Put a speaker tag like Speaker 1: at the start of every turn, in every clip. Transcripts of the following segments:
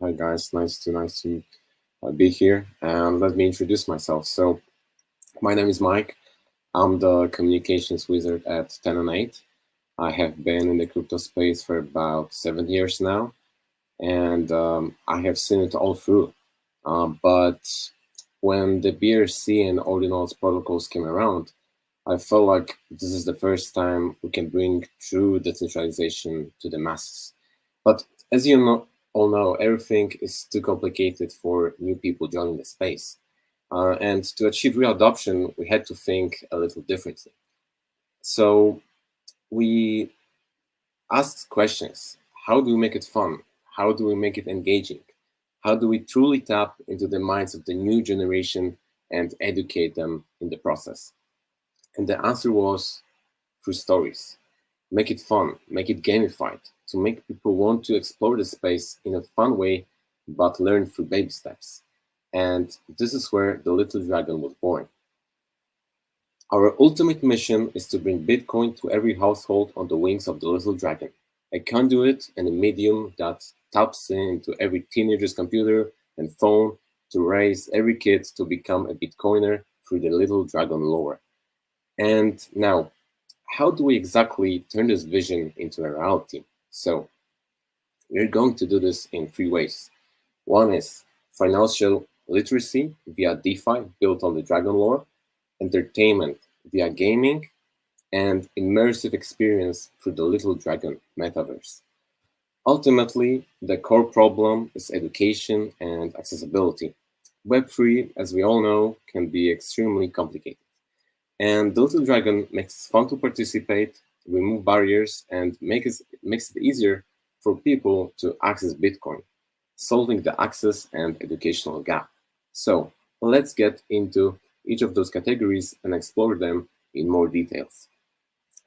Speaker 1: Hi guys, nice to be here. And let me introduce myself. So my name is Mike. I'm the communications wizard at 10 and 8. I have been in the crypto space for about 7 years now, and I have seen it all through. But when the BRC and Ordinals protocols came around, I felt like this is the first time we can bring true decentralization to the masses. But as all know, everything is too complicated for new people joining the space. And to achieve real adoption, we had to think a little differently. So we asked questions. How do we make it fun? How do we make it engaging? How do we truly tap into the minds of the new generation and educate them in the process? And the answer was through stories. Make it fun, make it gamified, to make people want to explore the space in a fun way, but learn through baby steps. And this is where the Little Dragon was born. Our ultimate mission is to bring Bitcoin to every household on the wings of the Little Dragon, a conduit and a medium that taps into every teenager's computer and phone to raise every kid to become a Bitcoiner through the Little Dragon lore. And now, how do we exactly turn this vision into a reality? So, we're going to do this in three ways. One is financial literacy via DeFi built on the Dragon lore, entertainment via gaming, and immersive experience through the Little Dragon metaverse. Ultimately, the core problem is education and accessibility. Web3, as we all know, can be extremely complicated. And the Little Dragon makes it fun to participate, remove barriers, and makes it easier for people to access Bitcoin, solving the access and educational gap. So let's get into each of those categories and explore them in more details.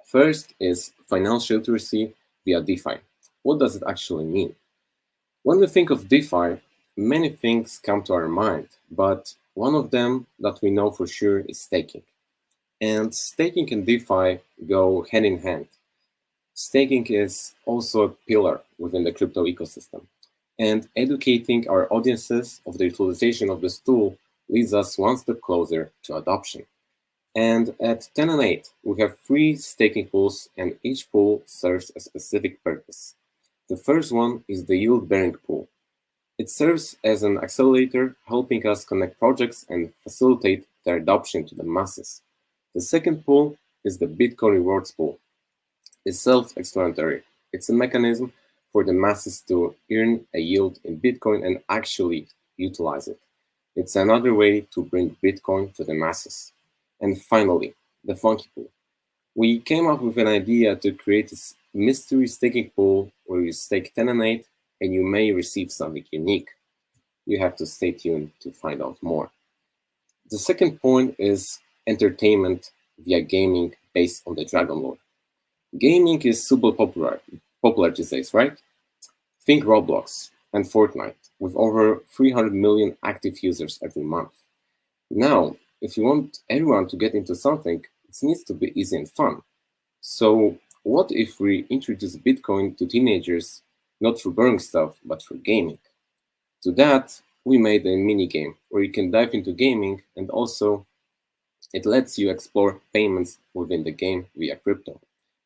Speaker 1: First is financial literacy via DeFi. What does it actually mean? When we think of DeFi, many things come to our mind, but one of them that we know for sure is staking. And staking and DeFi go hand in hand. Staking is also a pillar within the crypto ecosystem. And educating our audiences of the utilization of this tool leads us one step closer to adoption. And at 10 and 8, we have three staking pools, and each pool serves a specific purpose. The first one is the yield-bearing pool. It serves as an accelerator, helping us connect projects and facilitate their adoption to the masses. The second pool is the Bitcoin rewards pool. It's self-explanatory. It's a mechanism for the masses to earn a yield in Bitcoin and actually utilize it. It's another way to bring Bitcoin to the masses. And finally, the funky pool. We came up with an idea to create a mystery staking pool where you stake 10 and 8 and you may receive something unique. You have to stay tuned to find out more. The second point is entertainment via gaming based on the Dragon lore. Gaming is super popular these days, right? Think Roblox and Fortnite with over 300 million active users every month. Now, if you want everyone to get into something, it needs to be easy and fun. So what if we introduce Bitcoin to teenagers, not through boring stuff, but through gaming? To that, we made a mini game where you can dive into gaming, and also it lets you explore payments within the game via crypto.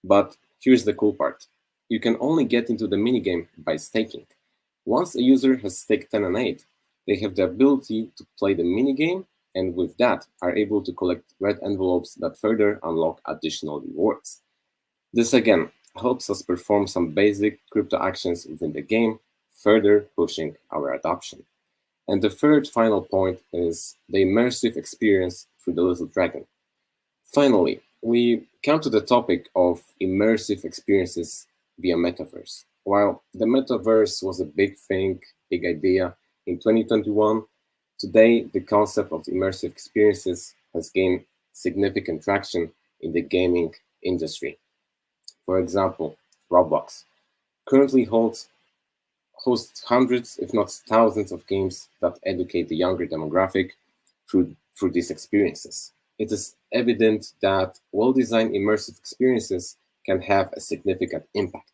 Speaker 1: But here's the cool part. You can only get into the minigame by staking. Once a user has staked 10 and 8, they have the ability to play the minigame, and with that are able to collect red envelopes that further unlock additional rewards. This again helps us perform some basic crypto actions within the game, further pushing our adoption. And the third final point is the immersive experience through the Little Dragon. Finally, we come to the topic of immersive experiences via metaverse. While the metaverse was a big thing, big idea in 2021, today the concept of immersive experiences has gained significant traction in the gaming industry. For example, Roblox currently hosts hundreds, if not thousands, of games that educate the younger demographic through these experiences. It is evident that well-designed immersive experiences can have a significant impact.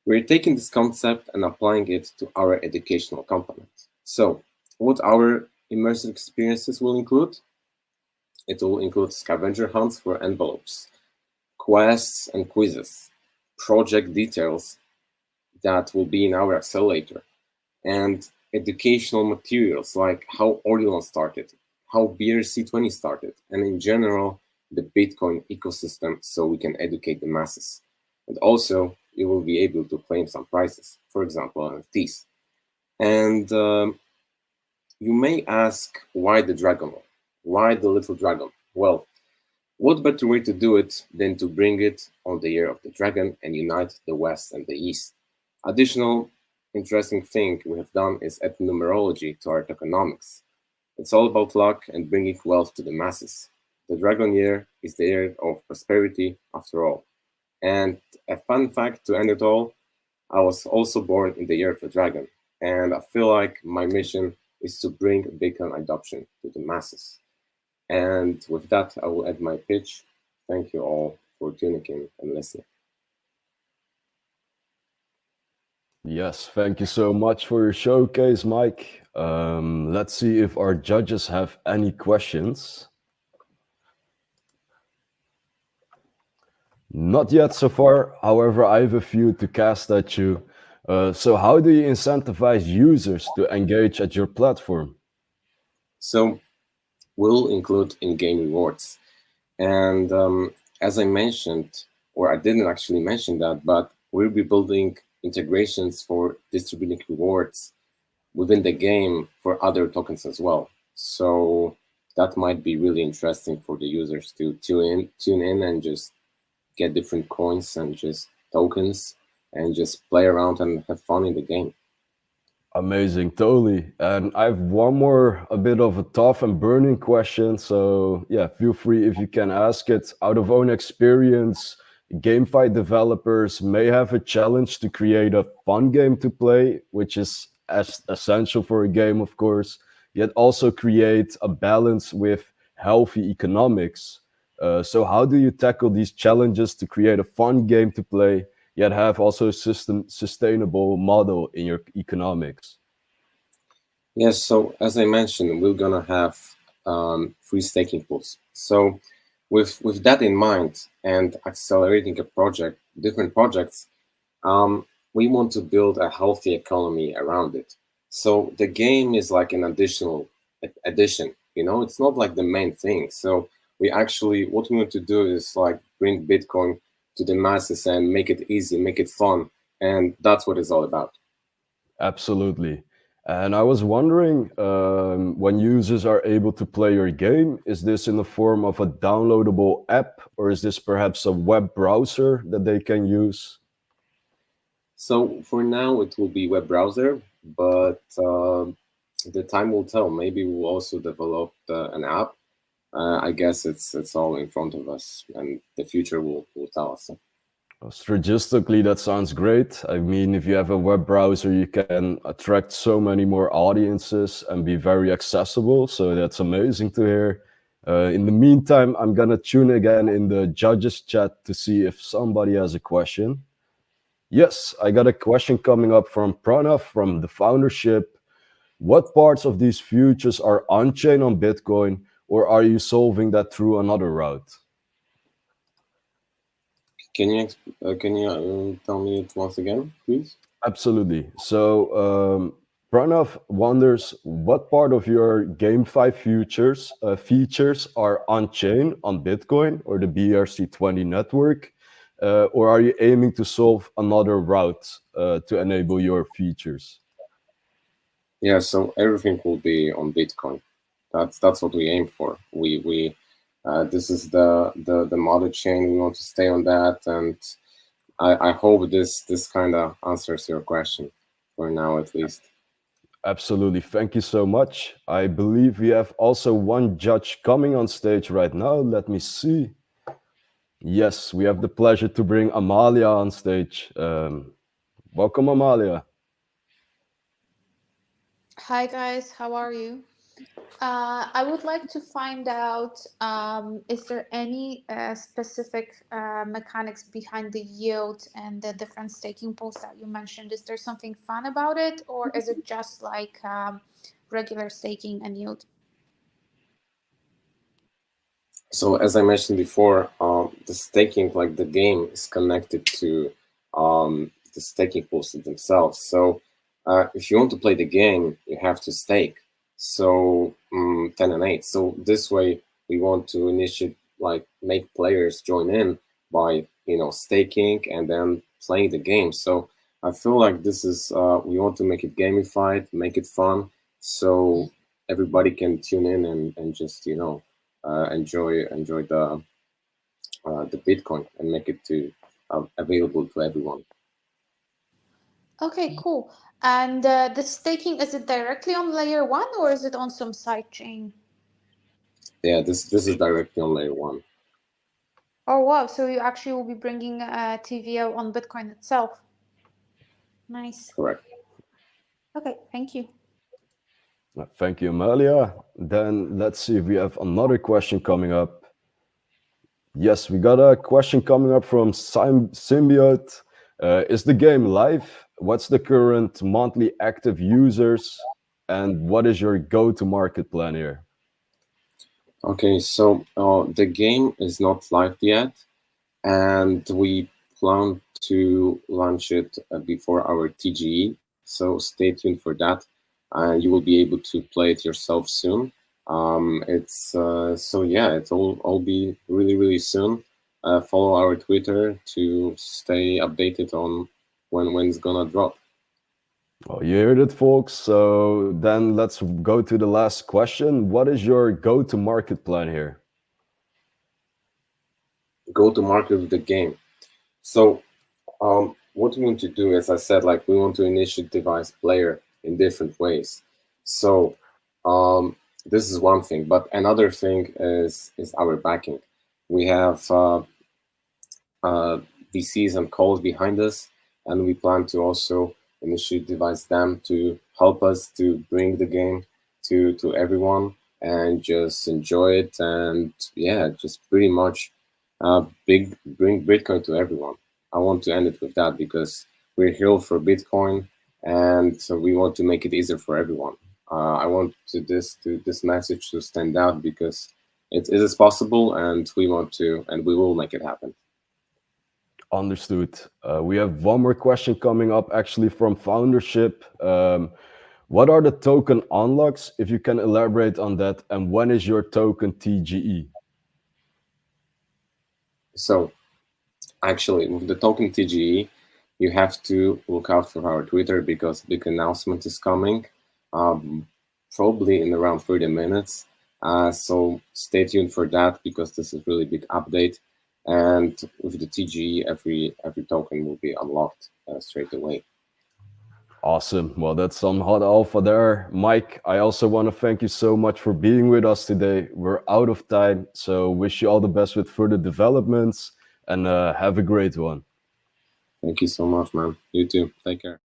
Speaker 1: We're taking this concept and applying it to our educational component. So, what our immersive experiences will include? It will include scavenger hunts for envelopes, quests and quizzes, project details that will be in our accelerator, and educational materials like how Ordinals started, how BRC20 started, and in general, the Bitcoin ecosystem so we can educate the masses. And also, you will be able to claim some prizes, for example, NFTs. And you may ask, why the dragon? Why the little dragon? Well, what better way to do it than to bring it on the year of the dragon and unite the West and the East? Additional interesting thing we have done is add numerology to our tokenomics. It's all about luck and bringing wealth to the masses. The dragon year is the year of prosperity after all. And a fun fact to end it all, I was also born in the year of the dragon, and I feel like my mission is to bring Bitcoin adoption to the masses. And with that, I will end my pitch. Thank you all for tuning in and listening.
Speaker 2: Yes, thank you so much for your showcase, Mike. Let's see if our judges have any questions. Not yet so far. However, I have a few to cast at you. So, how do you incentivize users to engage at your platform?
Speaker 1: So we'll include in-game rewards. And as I mentioned, or I didn't actually mention that, but we'll be building integrations for distributing rewards within the game for other tokens as well. So that might be really interesting for the users to tune in and just get different coins and just tokens and just play around and have fun in the game.
Speaker 2: Amazing, totally. And I have one more, a bit of a tough and burning question. So, yeah, feel free if you can ask it. Out of own experience, GameFi developers may have a challenge to create a fun game to play, which is as essential for a game, of course, yet also create a balance with healthy economics. So, how do you tackle these challenges to create a fun game to play, yet have also a sustainable model in your economics?
Speaker 1: Yes, so as I mentioned, we're gonna have free staking pools. So with that in mind and accelerating a project, different projects, we want to build a healthy economy around it. So the game is like an additional addition, you know, it's not like the main thing. So we actually, what we want to do is like bring Bitcoin to the masses and make it easy, make it fun. And that's what it's all about.
Speaker 2: Absolutely. And I was wondering, when users are able to play your game, is this in the form of a downloadable app, or is this perhaps a web browser that they can use?
Speaker 1: So for now, it will be web browser, but the time will tell. Maybe we'll also develop an app. I guess it's all in front of us, and the future will tell us.
Speaker 2: Strategically, that sounds great. I mean, if you have a web browser, you can attract so many more audiences and be very accessible. So that's amazing to hear. In the meantime, I'm gonna tune again in the judges chat to see if somebody has a question. Yes, I got a question coming up from Pranav from the foundership. What parts of these futures are on-chain on Bitcoin, or are you solving that through another route?
Speaker 1: Can you tell me it once again, please?
Speaker 2: Absolutely. So Pranav wonders what part of your GameFi futures features are on-chain on Bitcoin or the BRC20 network, or are you aiming to solve another route to enable your features?
Speaker 1: Yeah, so everything will be on Bitcoin. That's what we aim for. We this is the model chain. We want to stay on that, and I hope this kind of answers your question for now, at least.
Speaker 2: Absolutely. Thank you so much. I believe we have also one judge coming on stage right now. Let me see. Yes, we have the pleasure to bring Amalia on stage. Welcome, Amalia.
Speaker 3: Hi guys, how are you? I would like to find out, is there any specific mechanics behind the yield and the different staking pools that you mentioned? Is there something fun about it, or is it just like regular staking and yield?
Speaker 1: So as I mentioned before, the staking, like the game, is connected to the staking pools themselves. So if you want to play the game, you have to stake. So 10 and 8. So this way, we want to initiate, like, make players join in by staking and then playing the game. So I feel like this is we want to make it gamified, make it fun, so everybody can tune in and just enjoy the Bitcoin and make it to available to everyone.
Speaker 3: Okay, cool. And the staking, is it directly on layer one or is it on some side chain?
Speaker 1: Yeah, this is directly on layer one.
Speaker 3: Oh wow! So you actually will be bringing TVO on Bitcoin itself. Nice.
Speaker 1: Correct.
Speaker 3: Okay, thank you.
Speaker 2: Thank you, Amalia. Then let's see if we have another question coming up. Yes, we got a question coming up from Symbiote. Is the game live? What's the current monthly active users? And what is your go-to-market plan here?
Speaker 1: Okay, so the game is not live yet, and we plan to launch it before our TGE. So stay tuned for that. You will be able to play it yourself soon. It's so yeah, it's all be really soon. Follow our Twitter to stay updated on when it's gonna drop.
Speaker 2: Well, you heard it, folks. So then let's go to the last question. What is your go-to-market plan here?
Speaker 1: Go to market with the game. So what we want to do, as I said, like we want to initiate device player in different ways. So this is one thing, but another thing is our backing. We have uh, VCs and calls behind us, and we plan to also initiate device them to help us to bring the game to everyone and just enjoy it, and yeah, just pretty much bring Bitcoin to everyone. I want to end it with that because we're here for Bitcoin, and so we want to make it easier for everyone. I want this message to stand out because it is possible, and we want to, and we will make it happen.
Speaker 2: Understood. We have one more question coming up actually from Foundership. What are the token unlocks, if you can elaborate on that, and when is your token TGE?
Speaker 1: So actually, with the token TGE, you have to look out for our Twitter because big announcement is coming, probably in around 30 minutes. So stay tuned for that because this is really big update. And with the TGE, every token will be unlocked straight away.
Speaker 2: Awesome. Well, that's some hot alpha there. Mike, I also want to thank you so much for being with us today. We're out of time, so wish you all the best with further developments and have a great one.
Speaker 1: Thank you so much, man. You too. Take care.